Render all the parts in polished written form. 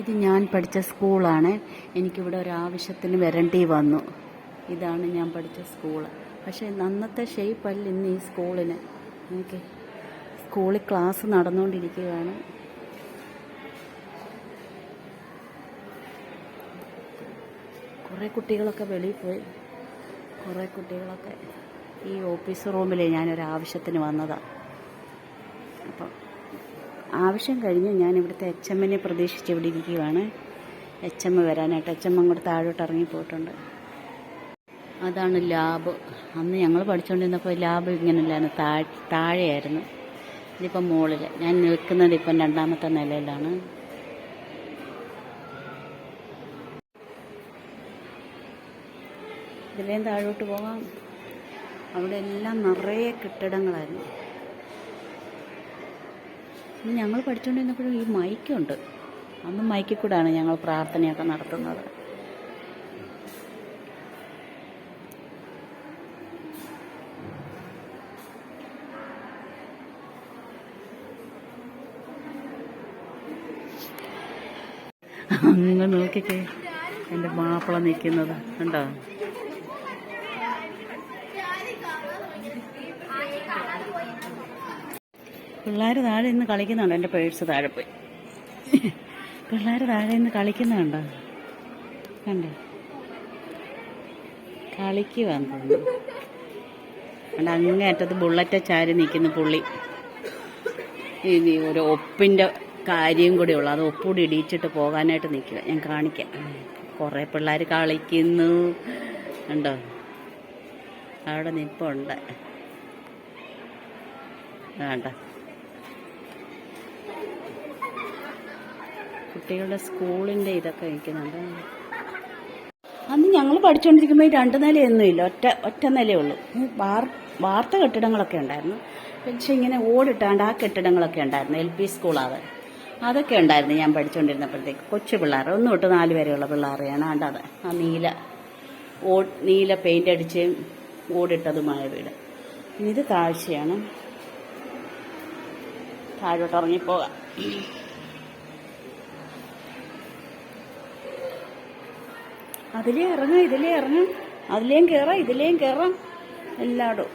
ഇത് ഞാൻ പഠിച്ച സ്കൂളാണ്. എനിക്കിവിടെ ഒരാവശ്യത്തിന് വരേണ്ടി വന്നു. ഇതാണ് ഞാൻ പഠിച്ച സ്കൂള്. പക്ഷേ അന്നത്തെ ഷേപ്പല്ല ഇന്ന് ഈ സ്കൂളിന്. എനിക്ക് സ്കൂളിൽ ക്ലാസ് നടന്നുകൊണ്ടിരിക്കുകയാണ്. കുറേ കുട്ടികളൊക്കെ വെളിയിൽ പോയി. കുറേ കുട്ടികളൊക്കെ ഈ ഓഫീസ് റൂമിൽ ഞാനൊരാവശ്യത്തിന് വന്നതാണ്. അപ്പം ആവശ്യം കഴിഞ്ഞ് ഞാൻ ഇവിടുത്തെ HMനെ പ്രതീക്ഷിച്ച് ഇവിടെ ഇരിക്കുകയാണ്. HM വരാനായിട്ട്. HM അങ്ങോട്ട് താഴോട്ട് ഇറങ്ങിപ്പോയിട്ടുണ്ട്. അതാണ് ലാബ്. അന്ന് ഞങ്ങൾ പഠിച്ചുകൊണ്ടിരുന്നപ്പോൾ ലാബ് ഇങ്ങനെയല്ലായിരുന്നു, താഴെയായിരുന്നു. ഇതിപ്പം മുകളിൽ. ഞാൻ നിൽക്കുന്നത് ഇപ്പം 2ാമത്തെ നിലയിലാണ്. ഇതിലേയും താഴോട്ട് പോകാം. അവിടെ എല്ലാം നിറയെ കെട്ടിടങ്ങളായിരുന്നു. ഞങ്ങൾ പഠിച്ചുകൊണ്ടിരുന്നപ്പോഴും ഈ മൈക്കുണ്ട്. അന്ന് മൈക്കിൽ കൂടെയാണ് ഞങ്ങൾ പ്രാർത്ഥനയൊക്കെ നടത്തുന്നത്. അങ്ങ് നോക്കിക്കേ, എൻ്റെ മാപ്പിള നിൽക്കുന്നത് കണ്ടോ? പിള്ളേർ താഴെ നിന്ന് കളിക്കുന്നുണ്ട്. എൻ്റെ പേഴ്സ് താഴെ പോയി. പിള്ളേർ താഴെ നിന്ന് കളിക്കുന്നുണ്ടോ? കണ്ടേ, കളിക്കുവാന്ന് തോന്നുന്നു. അതുകൊണ്ട് അങ്ങേറ്റത്ത് ബുള്ളറ്റ് ചാരി നിൽക്കുന്ന പുള്ളി. ഇനി ഒരു ഒപ്പിൻ്റെ കാര്യം കൂടെ ഉള്ളു. അത് ഒപ്പൂടി ഇടിച്ചിട്ട് പോകാനായിട്ട് നിൽക്കുക. ഞാൻ കാണിക്കാം. കുറേ പിള്ളേർ കളിക്കുന്നു കണ്ടോ? അവിടെ നിൽപ്പുണ്ട് വേണ്ട. കുട്ടികളുടെ സ്കൂളിൻ്റെ ഇതൊക്കെ വയ്ക്കുന്നുണ്ട്. അന്ന് ഞങ്ങൾ പഠിച്ചുകൊണ്ടിരിക്കുമ്പോൾ 2 നിലയൊന്നുമില്ല, ഒറ്റ നിലയേ ഉള്ളൂ. വാർത്ത കെട്ടിടങ്ങളൊക്കെ ഉണ്ടായിരുന്നു. പക്ഷെ ഇങ്ങനെ ഓടിട്ടാണ്ട് ആ കെട്ടിടങ്ങളൊക്കെ ഉണ്ടായിരുന്നു. LP സ്കൂളാണ് അതൊക്കെ ഉണ്ടായിരുന്നു ഞാൻ പഠിച്ചുകൊണ്ടിരുന്നപ്പോഴത്തേക്ക്. കൊച്ചു പിള്ളേർ 1 തൊട്ട് 4 വരെയുള്ള പിള്ളേരെയാണ് ആണ്ടത്. ആ നീല പെയിൻ്റ് അടിച്ച് ഓടിട്ടതുമായ വീട്. ഇത് താഴ്ചയാണ്. താഴോട്ട് ഇറങ്ങിപ്പോകാം. അതിലേ ഇറങ്ങാം, ഇതിലേ ഇറങ്ങാം, അതിലേയും കയറാം, ഇതിലേയും കയറാം, എല്ലായിടും.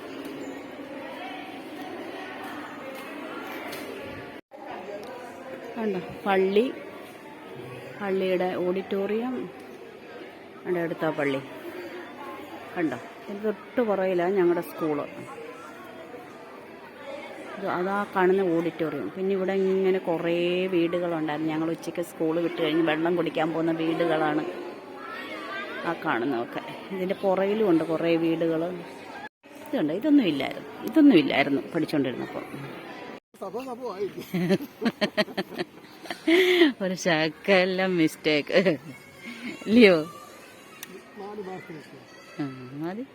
കണ്ടോ പള്ളിയുടെ ഓഡിറ്റോറിയം. അവിടെ അടുത്ത പള്ളി കണ്ടോ? ഇത് തൊട്ട് പുറകിലാണ് ഞങ്ങളുടെ സ്കൂള്. അതാ കാണുന്ന ഓഡിറ്റോറിയം. പിന്നെ ഇവിടെ ഇങ്ങനെ കുറേ വീടുകളുണ്ടായിരുന്നു. ഞങ്ങൾ ഉച്ചയ്ക്ക് സ്കൂൾ വിട്ട് കഴിഞ്ഞ് വെള്ളം കുടിക്കാൻ പോകുന്ന വീടുകളാണ് ആ കാണുന്നതൊക്കെ. ഇതിൻ്റെ പുറകിലും ഉണ്ട് കുറേ വീടുകൾ. ഇതുണ്ട്. ഇതൊന്നും ഇല്ലായിരുന്നു പഠിച്ചുകൊണ്ടിരുന്നപ്പോൾ. ഒരു ശകലം മിസ്റ്റേക്ക് ഇല്ലയോ? മതി.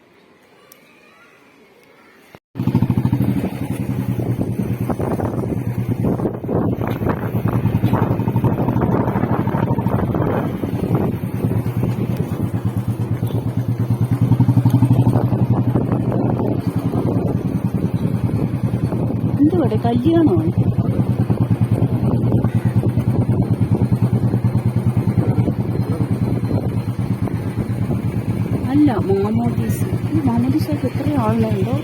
എന്തുവാടെ കല്യാണമാണ്? അല്ല, മാമോദീസ. ഈ മാമോദീസക്ക് എത്ര ആളുണ്ടോ?